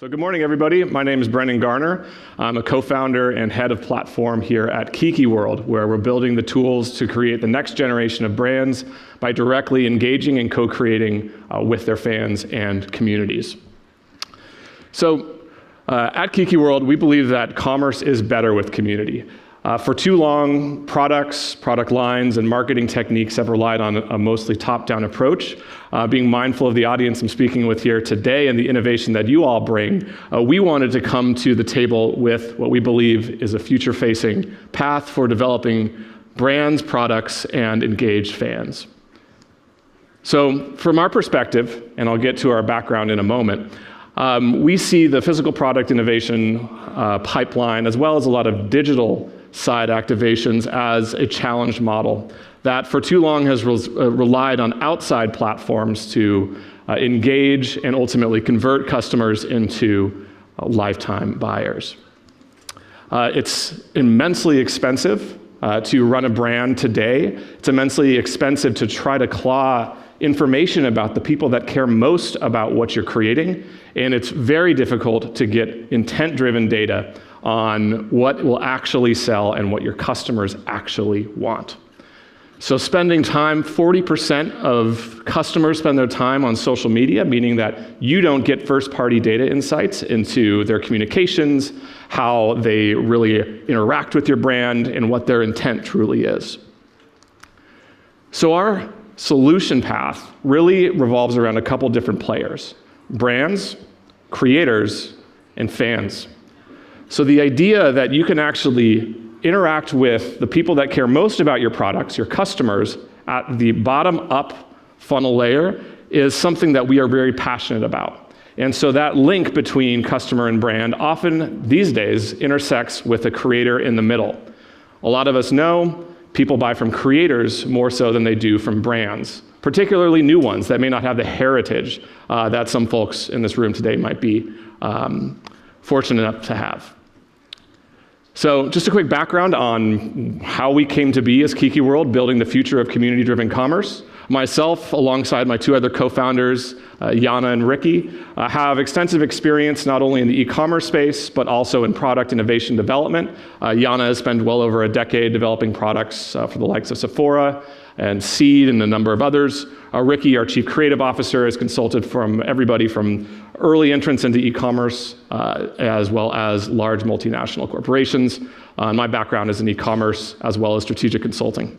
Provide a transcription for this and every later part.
So good morning, everybody. My name is Garner. I'm a co-founder and head of platform here at Kiki World, where we're building the tools to create the next generation of brands by directly engaging and co-creating with their fans and communities. So at Kiki World, we believe that commerce is better with community. For too long, products, product lines, and marketing techniques have relied on a mostly top-down approach. Being mindful of the audience I'm speaking with here today and the innovation that you all bring, we wanted to come to the table with what we believe is a future-facing path for developing brands, products, and engaged fans. So from our perspective, and I'll get to our background in a moment, we see the physical product innovation pipeline, as well as a lot of digital side activations, as a challenged model that for too long has relied on outside platforms to engage and ultimately convert customers into lifetime buyers. It's immensely expensive to run a brand today. It's immensely expensive to try to claw information about the people that care most about what you're creating, and it's very difficult to get intent-driven data on what will actually sell and what your customers actually want. So spending time, 40% of customers spend their time on social media, meaning that you don't get first-party data insights into their communications, how they really interact with your brand, and what their intent truly is. So our solution path really revolves around a couple different players: brands, creators, and fans. So the idea that you can actually interact with the people that care most about your products, your customers, at the bottom-up funnel layer is something that we are very passionate about. And so that link between customer and brand often these days intersects with a creator in the middle. A lot of us know people buy from creators more so than they do from brands, particularly new ones that may not have the heritage that some folks in this room today might be fortunate enough to have. So just a quick background on how we came to be as Kiki World, building the future of community-driven commerce. Myself, alongside my two other co-founders, Yana and Ricky, have extensive experience not only in the e-commerce space, but also in product innovation development. Yana has spent well over a decade developing products for the likes of Sephora and Seed and a number of others. Ricky, our chief creative officer, has consulted from everybody from early entrants into e-commerce as well as large multinational corporations. My background is in e-commerce as well as strategic consulting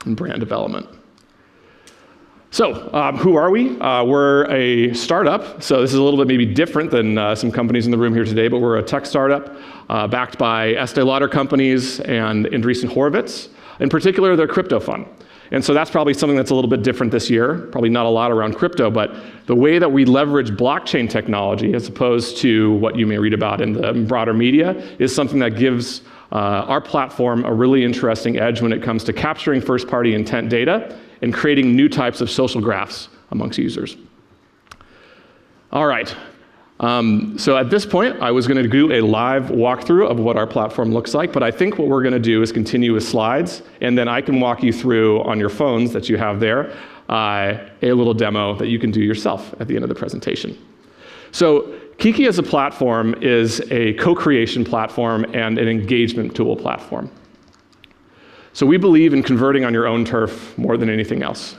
and brand development. So who are we? We're a startup, so this is a little bit maybe different than some companies in the room here today, but we're a tech startup backed by Estee Lauder companies and Andreessen Horowitz, in particular their crypto fund. And so that's probably something that's a little bit different this year, probably not a lot around crypto, but the way that we leverage blockchain technology as opposed to what you may read about in the broader media is something that gives our platform a really interesting edge when it comes to capturing first-party intent data and creating new types of social graphs amongst users. All right. So at this point, I was going to do a live walkthrough of what our platform looks like, but I think what we're going to do is continue with slides, and then I can walk you through on your phones that you have there a little demo that you can do yourself at the end of the presentation. So Kiki as a platform is a co-creation platform and an engagement tool platform. So we believe in converting on your own turf more than anything else.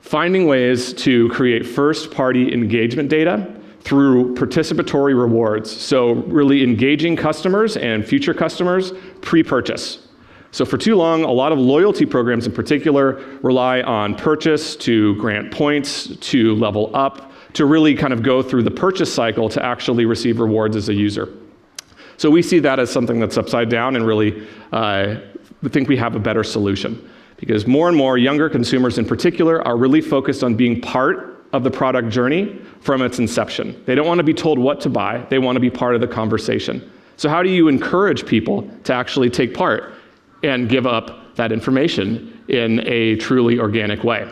Finding ways to create first-party engagement data through participatory rewards. So really engaging customers and future customers pre-purchase. So for too long, a lot of loyalty programs in particular rely on purchase to grant points, to level up, to really kind of go through the purchase cycle to actually receive rewards as a user. So we see that as something that's upside down, and really we think we have a better solution. Because more and more younger consumers in particular are really focused on being part of the product journey from its inception. They don't want to be told what to buy, they want to be part of the conversation. So how do you encourage people to actually take part and give up that information in a truly organic way?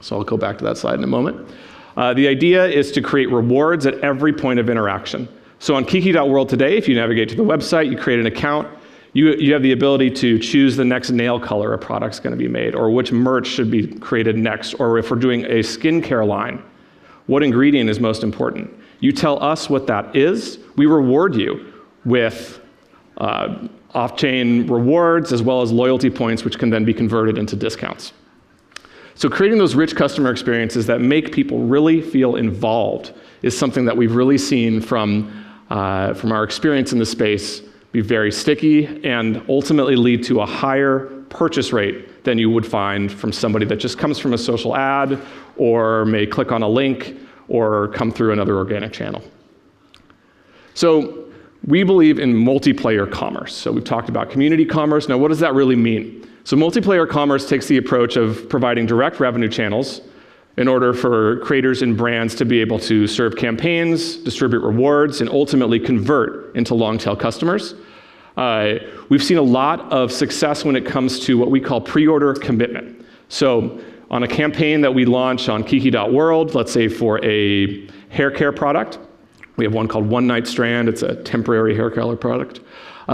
So I'll go back to that slide in a moment. The idea is to create rewards at every point of interaction. So on Kiki.world today, if you navigate to the website, you create an account, you have the ability to choose the next nail color a product's going to be made, or which merch should be created next, or if we're doing a skincare line, What ingredient is most important? You tell us what that is. We reward you with off-chain rewards as well as loyalty points, which can then be converted into discounts. So creating those rich customer experiences that make people really feel involved is something that we've really seen from our experience in the space be very sticky and ultimately lead to a higher purchase rate than you would find from somebody that just comes from a social ad or may click on a link or come through another organic channel. So we believe in multiplayer commerce. So we've talked about community commerce. Now, what does that really mean? So multiplayer commerce takes the approach of providing direct revenue channels in order for creators and brands to be able to serve campaigns, distribute rewards, and ultimately convert into long-tail customers. We've seen a lot of success when it comes to what we call pre-order commitment. So on a campaign that we launch on Kiki.world, let's say for a hair care product, we have one called One Night Strand. It's a temporary hair color product.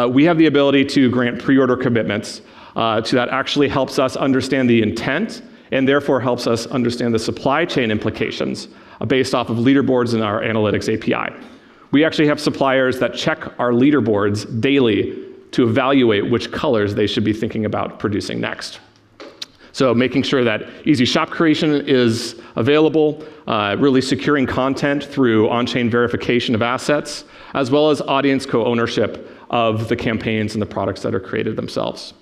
We have the ability to grant pre-order commitments that actually helps us understand the intent and therefore helps us understand the supply chain implications based off of leaderboards in our analytics API. We actually have suppliers that check our leaderboards daily to evaluate which colors they should be thinking about producing next. So making sure that easy shop creation is available, really securing content through on-chain verification of assets, as well as audience co-ownership of the campaigns and the products that are created themselves.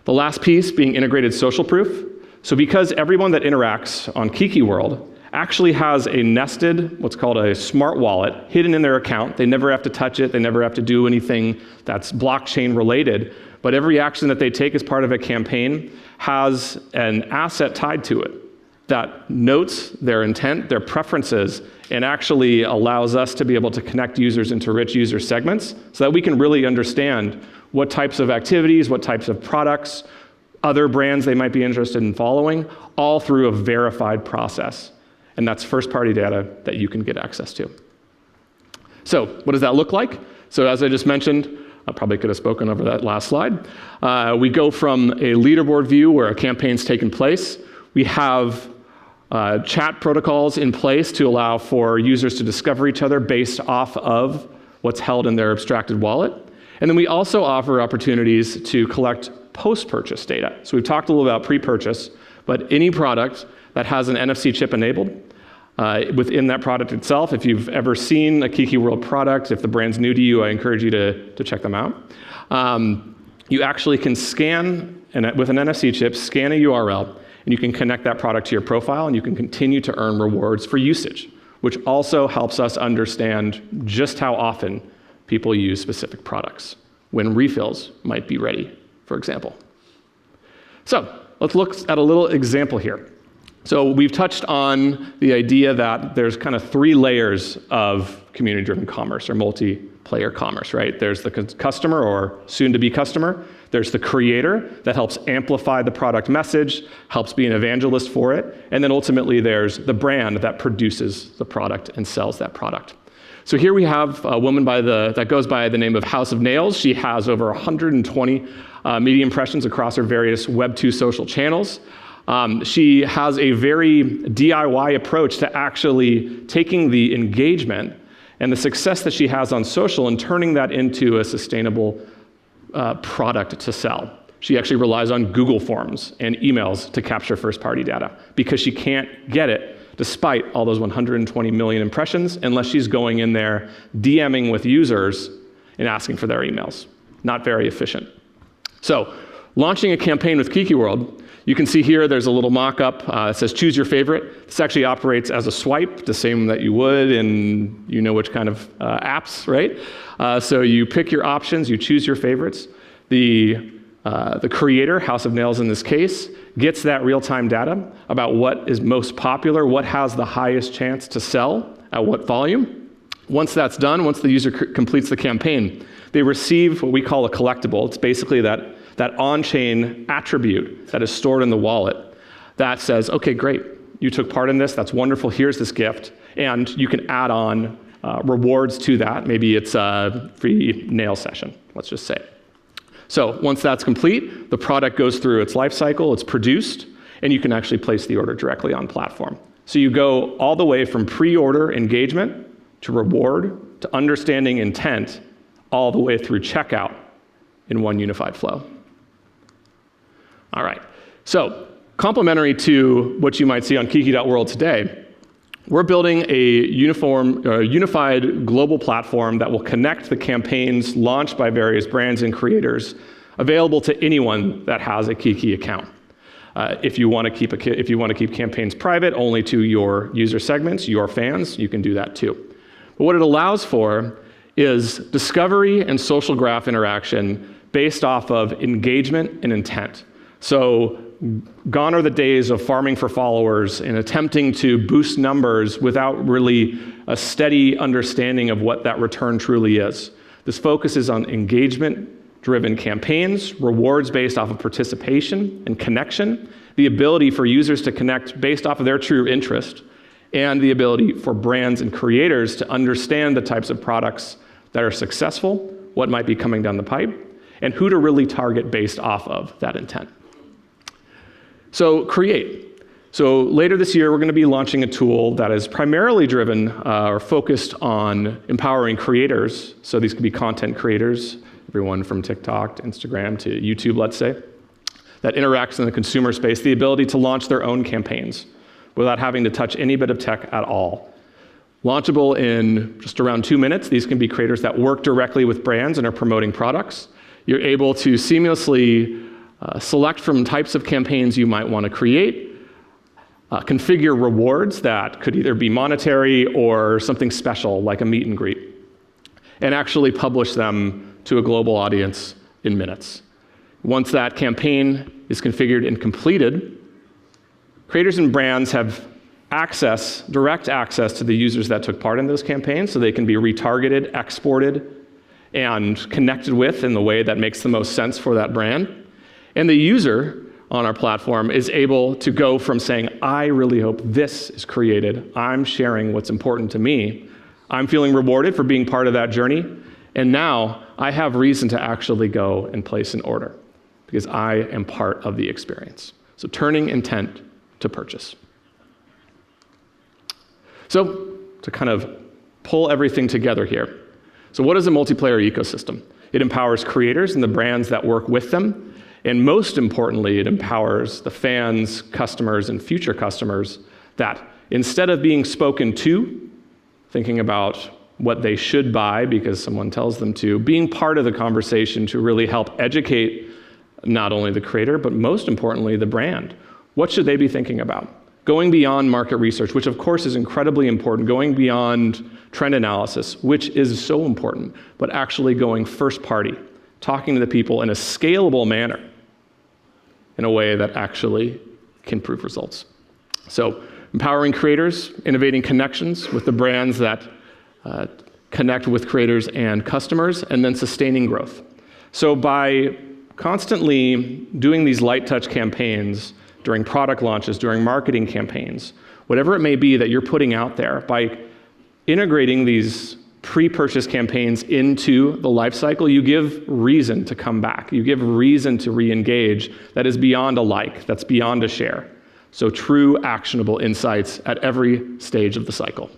The last piece being integrated social proof. So because everyone that interacts on Kiki World actually has a nested, what's called a smart wallet, hidden in their account. They never have to touch it. They never have to do anything that's blockchain related. But every action that they take as part of a campaign has an asset tied to it that notes their intent, their preferences, and actually allows us to be able to connect users into rich user segments so that we can really understand what types of activities, what types of products, other brands they might be interested in following, all through a verified process. And that's first-party data that you can get access to. So what does that look like? So as I just mentioned, I probably could have spoken over that last slide. We go from a leaderboard view where a campaign's taken place. We have chat protocols in place to allow for users to discover each other based off of what's held in their abstracted wallet. And then we also offer opportunities to collect post-purchase data. So we've talked a little about pre-purchase, but any product that has an NFC chip enabled within that product itself, if you've ever seen a Kiki World product, if the brand's new to you, I encourage you to check them out. You actually can scan, and with an NFC chip, scan a URL, and you can connect that product to your profile, and you can continue to earn rewards for usage, which also helps us understand just how often people use specific products, when refills might be ready, for example. So let's look at a little example here. So we've touched on the idea that there's kind of three layers of community-driven commerce or multiplayer commerce, right? There's the customer or soon-to-be customer. There's the creator that helps amplify the product message, helps be an evangelist for it. And then ultimately there's the brand that produces the product and sells that product. So here we have a woman that goes by the name of House of Nails. She has over 120 media impressions across her various Web2 social channels. She has a very DIY approach to actually taking the engagement and the success that she has on social and turning that into a sustainable product to sell. She actually relies on Google Forms and emails to capture first-party data because she can't get it despite all those 120 million impressions unless she's going in there DMing with users and asking for their emails. Not very efficient. So launching a campaign with Kiki World, you can see here there's a little mock-up. It says choose your favorite. This actually operates as a swipe, the same that you would in you know which kind of apps, right? So you pick your options, you choose your favorites. The creator, House of Nails in this case, gets that real-time data about what is most popular, what has the highest chance to sell, at what volume. Once that's done, once the user completes the campaign, they receive what we call a collectible. It's basically that on-chain attribute that is stored in the wallet that says, okay, great, you took part in this, that's wonderful, here's this gift, and you can add on rewards to that. Maybe it's a free nail session, let's just say. So once that's complete, the product goes through its life cycle, it's produced, and you can actually place the order directly on platform. So you go all the way from pre-order engagement to reward to understanding intent, all the way through checkout in one unified flow. All right, so complementary to what you might see on Kiki.world today, we're building a unified global platform that will connect the campaigns launched by various brands and creators, available to anyone that has a Kiki account. If you want to keep campaigns private only to your user segments, your fans, you can do that too. But what it allows for is discovery and social graph interaction based off of engagement and intent. So gone are the days of farming for followers and attempting to boost numbers without really a steady understanding of what that return truly is. This focuses on engagement-driven campaigns, rewards based off of participation and connection, the ability for users to connect based off of their true interest, and the ability for brands and creators to understand the types of products that are successful, what might be coming down the pipe, and who to really target based off of that intent. So create. So later this year, we're going to be launching a tool that is primarily driven or focused on empowering creators. So these could be content creators, everyone from TikTok to Instagram to YouTube, let's say, that interacts in the consumer space, the ability to launch their own campaigns without having to touch any bit of tech at all. Launchable in just around 2 minutes. These can be creators that work directly with brands and are promoting products. You're able to seamlessly select from types of campaigns you might want to create, configure rewards that could either be monetary or something special like a meet and greet, and actually publish them to a global audience in minutes. Once that campaign is configured and completed, creators and brands have direct access to the users that took part in those campaigns, so they can be retargeted, exported, and connected with in the way that makes the most sense for that brand. And the user on our platform is able to go from saying, I really hope this is created, I'm sharing what's important to me, I'm feeling rewarded for being part of that journey, and now I have reason to actually go and place an order because I am part of the experience. So turning intent to purchase. So to kind of pull everything together here. So what is a multiplayer ecosystem? It empowers creators and the brands that work with them. And most importantly, it empowers the fans, customers, and future customers that instead of being spoken to, thinking about what they should buy because someone tells them to, being part of the conversation to really help educate not only the creator, but most importantly, the brand. What should they be thinking about? Going beyond market research, which of course is incredibly important, going beyond trend analysis, which is so important, but actually going first party, talking to the people in a scalable manner, in a way that actually can prove results. So empowering creators, innovating connections with the brands that connect with creators and customers, and then sustaining growth. So by constantly doing these light touch campaigns during product launches, during marketing campaigns, whatever it may be that you're putting out there, by integrating these pre-purchase campaigns into the life cycle, you give reason to come back. You give reason to re-engage that is beyond a like, that's beyond a share. So true actionable insights at every stage of the cycle.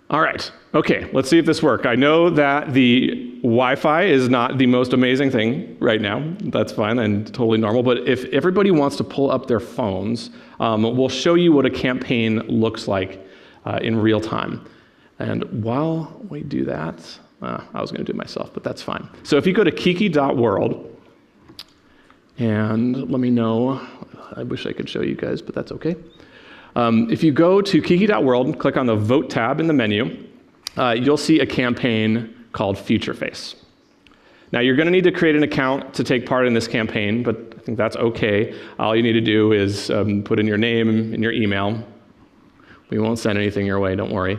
All right, okay, let's see if this works. I know that the Wi-Fi is not the most amazing thing right now. That's fine and totally normal, but if everybody wants to pull up their phones, we'll show you what a campaign looks like in real time. And while we do that, I was going to do it myself, but that's fine. So if you go to Kiki.world, and let me know, I wish I could show you guys, but that's okay. If you go to Kiki.world and click on the Vote tab in the menu, you'll see a campaign called Future Face. Now you're going to need to create an account to take part in this campaign, but I think that's okay. All you need to do is put in your name and your email. We won't send anything your way, don't worry.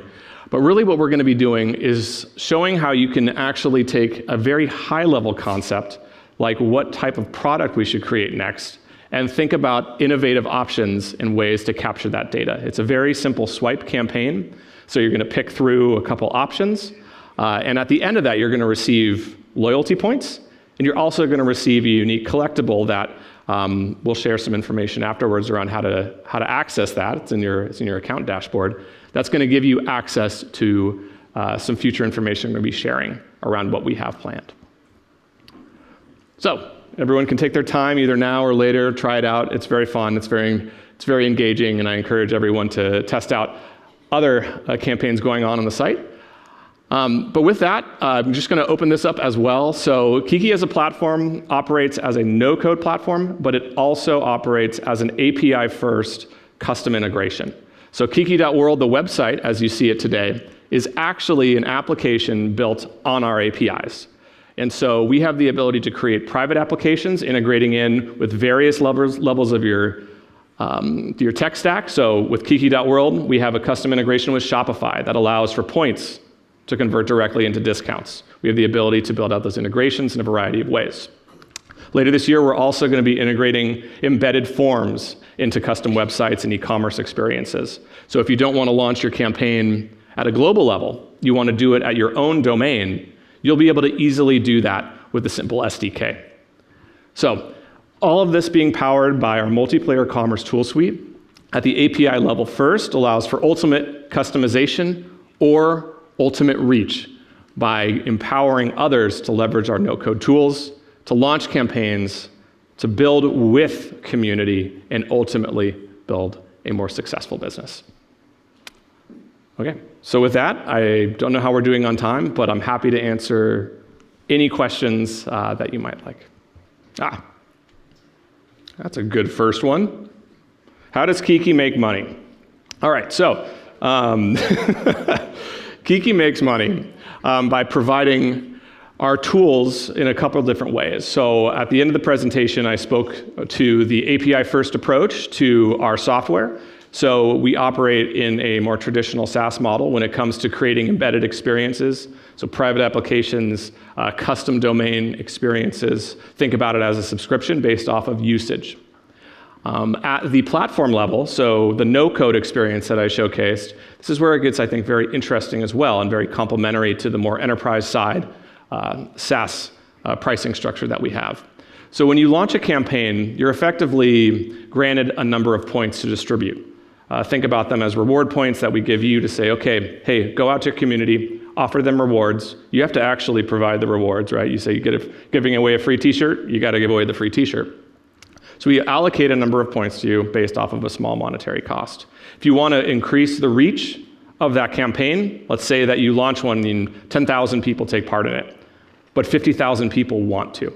But really what we're going to be doing is showing how you can actually take a very high-level concept, like what type of product we should create next, and think about innovative options and ways to capture that data. It's a very simple swipe campaign. So you're going to pick through a couple options, and at the end of that, you're going to receive loyalty points, and you're also going to receive a unique collectible that We'll share some information afterwards around how to access that. It's in your account dashboard. That's going to give you access to some future information we're going to be sharing around what we have planned. So everyone can take their time either now or later, try it out. It's very fun. It's very engaging, and I encourage everyone to test out other campaigns going on the site. But with that, I'm just going to open this up as well. So Kiki as a platform operates as a no-code platform, but it also operates as an API-first custom integration. So Kiki.world, the website, as you see it today, is actually an application built on our APIs. And so we have the ability to create private applications integrating in with various levels of your tech stack. So with Kiki.world, we have a custom integration with Shopify that allows for points to convert directly into discounts. We have the ability to build out those integrations in a variety of ways. Later this year, we're also going to be integrating embedded forms into custom websites and e-commerce experiences. So if you don't want to launch your campaign at a global level, you want to do it at your own domain, you'll be able to easily do that with a simple SDK. So all of this being powered by our multiplayer commerce tool suite at the API level first allows for ultimate customization or ultimate reach by empowering others to leverage our no-code tools, to launch campaigns, to build with community, and ultimately build a more successful business. Okay, so with that, I don't know how we're doing on time, but I'm happy to answer any questions that you might like. That's a good first one. How does Kiki make money? All right, so Kiki makes money by providing our tools in a couple of different ways. So at the end of the presentation, I spoke to the API-first approach to our software. So we operate in a more traditional SaaS model when it comes to creating embedded experiences. So private applications, custom domain experiences. Think about it as a subscription based off of usage. At the platform level, so the no-code experience that I showcased, this is where it gets, I think, very interesting as well and very complementary to the more enterprise side SaaS pricing structure that we have. So when you launch a campaign, you're effectively granted a number of points to distribute. Think about them as reward points that we give you to say, okay, hey, go out to your community, offer them rewards. You have to actually provide the rewards, right? You say giving away a free t-shirt, you got to give away the free t-shirt. So we allocate a number of points to you based off of a small monetary cost. If you want to increase the reach of that campaign, let's say that you launch one and 10,000 people take part in it, but 50,000 people want to.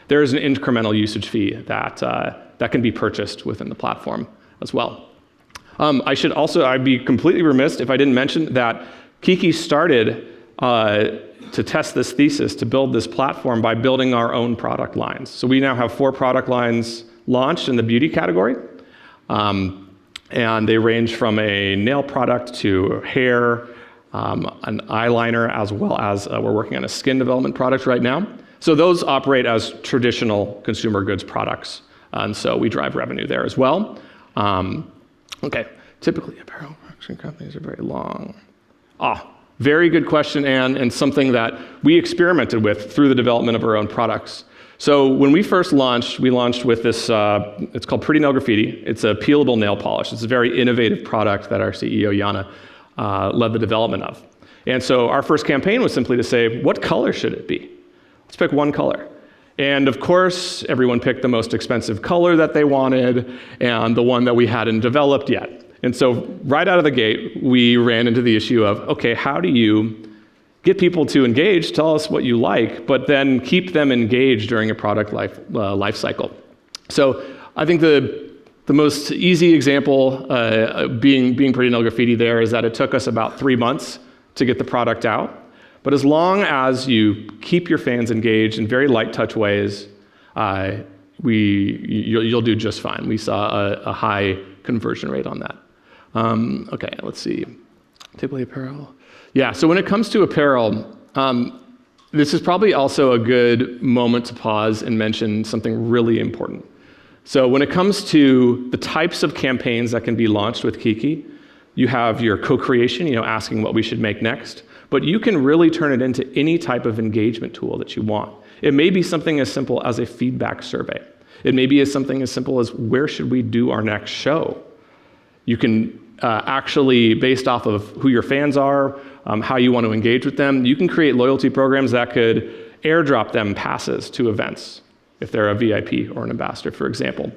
There is an incremental usage fee that can be purchased within the platform as well. I'd be completely remiss if I didn't mention that Kiki started to test this thesis, to build this platform by building our own product lines. So we now have 4 product lines launched in the beauty category. And they range from a nail product to hair, an eyeliner, as well as we're working on a skin development product right now. So those operate as traditional consumer goods products. And so we drive revenue there as well. Okay, typically apparel production companies are very long. Very good question, Anne, and something that we experimented with through the development of our own products. So when we first launched, we launched with this, it's called Pretty Nail Graffiti. It's a peelable nail polish. It's a very innovative product that our CEO, Yana, led the development of. And so our first campaign was simply to say, what color should it be? Let's pick one color. And of course, everyone picked the most expensive color that they wanted and the one that we hadn't developed yet. And so right out of the gate, we ran into the issue of, okay, how do you get people to engage, tell us what you like, but then keep them engaged during a product life cycle? So I think the most easy example being Pretty Nail Graffiti there is that it took us about 3 months to get the product out. But as long as you keep your fans engaged in very light touch ways, you'll do just fine. We saw a high conversion rate on that. Okay, let's see. Typically apparel. Yeah, so when it comes to apparel, this is probably also a good moment to pause and mention something really important. So when it comes to the types of campaigns that can be launched with Kiki, you have your co-creation, asking what we should make next, but you can really turn it into any type of engagement tool that you want. It may be something as simple as a feedback survey. It may be something as simple as, where should we do our next show? You can actually, based off of who your fans are, how you want to engage with them, you can create loyalty programs that could airdrop them passes to events if they're a VIP or an ambassador, for example.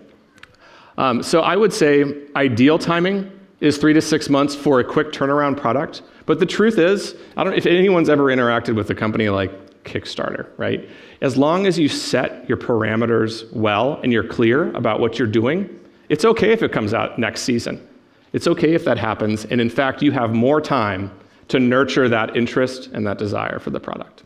So I would say ideal timing is 3 to 6 months for a quick turnaround product. But the truth is, I don't know if anyone's ever interacted with a company like Kickstarter, right? As long as you set your parameters well and you're clear about what you're doing, it's okay if it comes out next season. It's okay if that happens, and in fact, you have more time to nurture that interest and that desire for the product.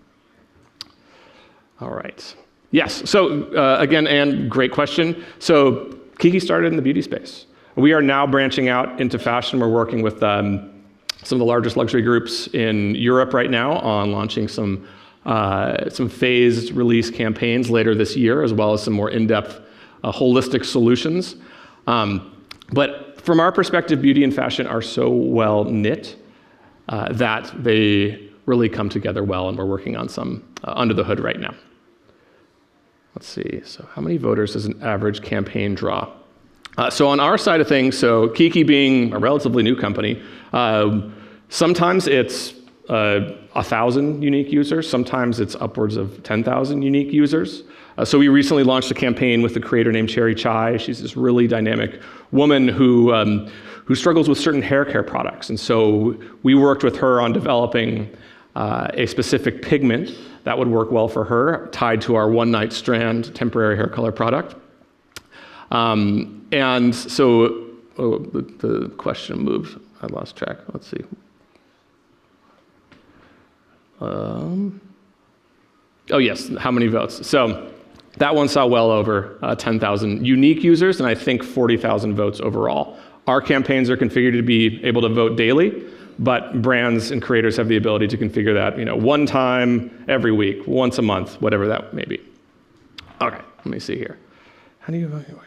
All right. Yes, so again, Anne, great question. So Kiki started in the beauty space. We are now branching out into fashion. We're working with some of the largest luxury groups in Europe right now on launching some phased release campaigns later this year, as well as some more in-depth holistic solutions. But from our perspective, beauty and fashion are so well knit that they really come together well, and we're working on some under the hood right now. Let's see, so how many voters does an average campaign draw? So on our side of things, so Kiki being a relatively new company, sometimes it's 1,000 unique users, sometimes it's upwards of 10,000 unique users. So we recently launched a campaign with a creator named Cherry Chai. She's this really dynamic woman who struggles with certain hair care products. And so we worked with her on developing a specific pigment that would work well for her, tied to our One Night Strand temporary hair color product. And so, the question moved. I lost track. Let's see. Oh yes, how many votes? So that one saw well over 10,000 unique users, and I think 40,000 votes overall. Our campaigns are configured to be able to vote daily, but brands and creators have the ability to configure that, one time every week, once a month, whatever that may be. Okay, let me see here. How do you evaluate?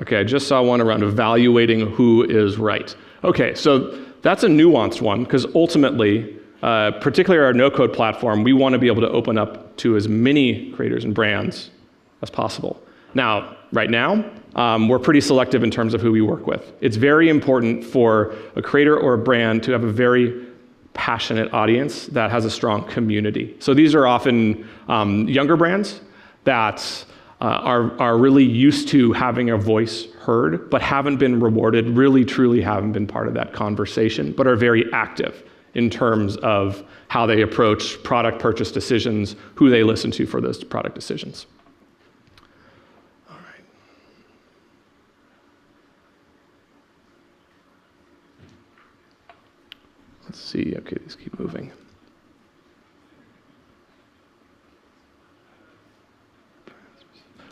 Okay, I just saw one around evaluating who is right. Okay, so that's a nuanced one, because ultimately, particularly our no-code platform, we want to be able to open up to as many creators and brands as possible. Now, right now, we're pretty selective in terms of who we work with. It's very important for a creator or a brand to have a very passionate audience that has a strong community. So these are often younger brands that are really used to having a voice heard, but haven't been rewarded, really truly haven't been part of that conversation, but are very active in terms of how they approach product purchase decisions, who they listen to for those product decisions. All right. Let's see, okay, these keep moving.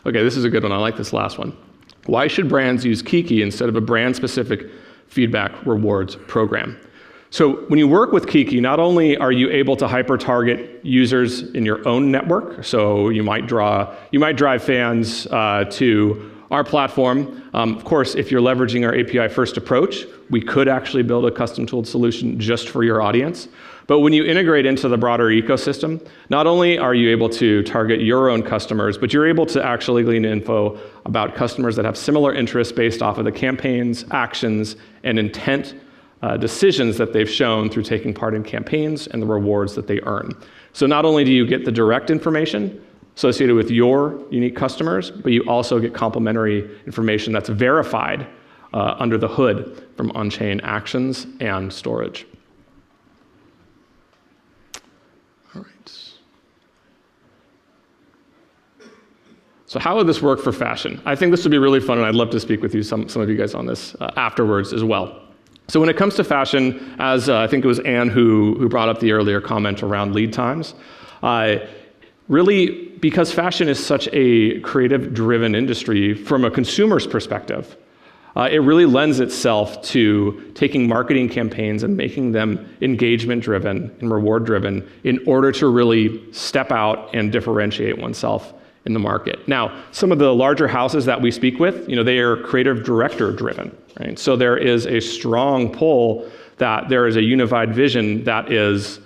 Okay, this is a good one. I like this last one. Why should brands use Kiki instead of a brand-specific feedback rewards program? So when you work with Kiki, not only are you able to hyper-target users in your own network, so you might drive fans to our platform. Of course, if you're leveraging our API-first approach, we could actually build a custom-tooled solution just for your audience. But when you integrate into the broader ecosystem, not only are you able to target your own customers, but you're able to actually glean info about customers that have similar interests based off of the campaigns, actions, and intent decisions that they've shown through taking part in campaigns and the rewards that they earn. So not only do you get the direct information associated with your unique customers, but you also get complementary information that's verified under the hood from on-chain actions and storage. All right. So how would this work for fashion? I think this would be really fun, and I'd love to speak with you, some of you guys on this afterwards as well. So when it comes to fashion, as I think it was Anne who brought up the earlier comment around lead times, really, because fashion is such a creative-driven industry from a consumer's perspective, it really lends itself to taking marketing campaigns and making them engagement-driven and reward-driven in order to really step out and differentiate oneself in the market. Now, some of the larger houses that we speak with, they are creative director-driven, right? So there is a strong pull that there is a unified vision that is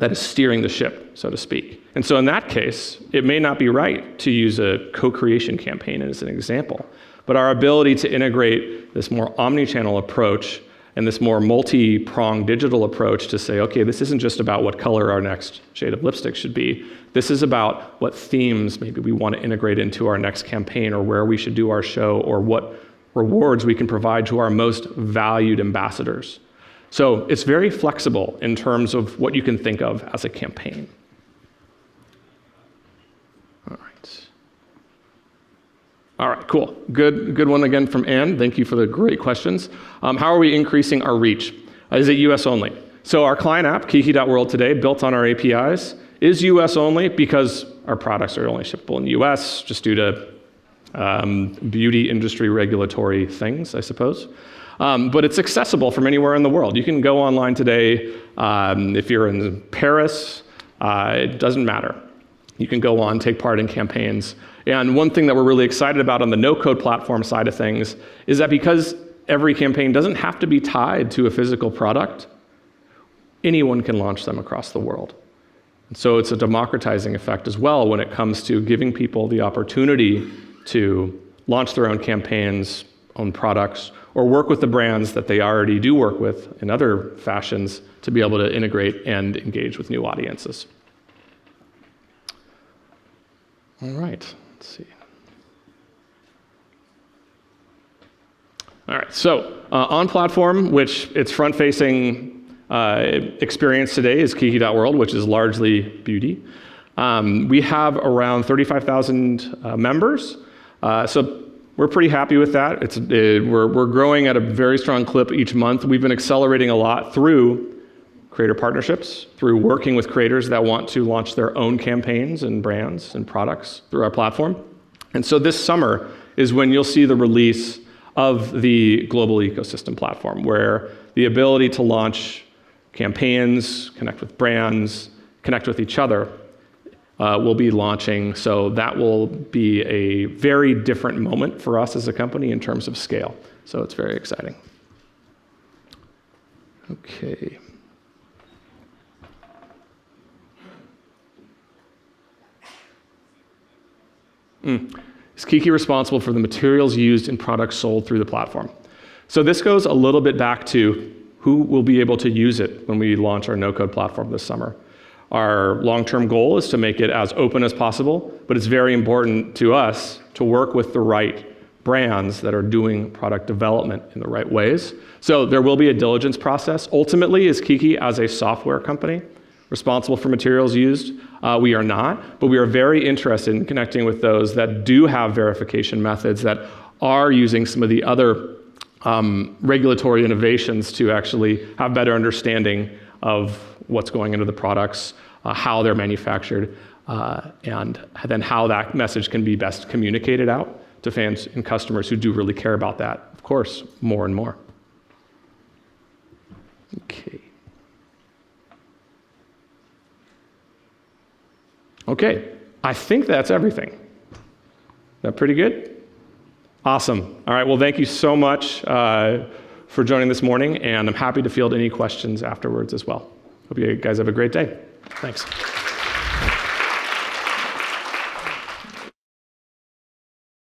that is steering the ship, so to speak. And so in that case, it may not be right to use a co-creation campaign as an example, but our ability to integrate this more omni-channel approach and this more multi-pronged digital approach to say, okay, this isn't just about what color our next shade of lipstick should be. This is about what themes maybe we want to integrate into our next campaign, or where we should do our show, or what rewards we can provide to our most valued ambassadors. So it's very flexible in terms of what you can think of as a campaign. All right, cool. Good one again from Anne. Thank you for the great questions. How are we increasing our reach? Is it US only? So our client app, Kiki.world today, built on our APIs, is US only because our products are only shippable in the US, just due to beauty industry regulatory things, I suppose. But it's accessible from anywhere in the world. You can go online today. If you're in Paris, it doesn't matter. You can go on, take part in campaigns. And one thing that we're really excited about on the no-code platform side of things is that because every campaign doesn't have to be tied to a physical product, anyone can launch them across the world. And so it's a democratizing effect as well when it comes to giving people the opportunity to launch their own campaigns, own products, or work with the brands that they already do work with in other fashions to be able to integrate and engage with new audiences. All right, let's see. All right, so on platform, which its front-facing experience today is Kiki.world, which is largely beauty. We have around 35,000 members, so we're pretty happy with that. We're growing at a very strong clip each month. We've been accelerating a lot through creator partnerships, through working with creators that want to launch their own campaigns and brands and products through our platform. And so this summer is when you'll see the release of the global ecosystem platform, where the ability to launch campaigns, connect with brands, connect with each other will be launching. So that will be a very different moment for us as a company in terms of scale. So it's very exciting. Okay. Is Kiki responsible for the materials used in products sold through the platform? So this goes a little bit back to who will be able to use it when we launch our no-code platform this summer. Our long-term goal is to make it as open as possible, but it's very important to us to work with the right brands that are doing product development in the right ways. So there will be a diligence process. Ultimately, is Kiki as a software company responsible for materials used? We are not, but we are very interested in connecting with those that do have verification methods, that are using some of the other regulatory innovations to actually have better understanding of what's going into the products, how they're manufactured, and then how that message can be best communicated out to fans and customers who do really care about that, of course, more and more. Okay. Okay, I think that's everything. Is that pretty good? Awesome. All right, well, thank you so much for joining this morning, and I'm happy to field any questions afterwards as well. Hope you guys have a great day. Thanks.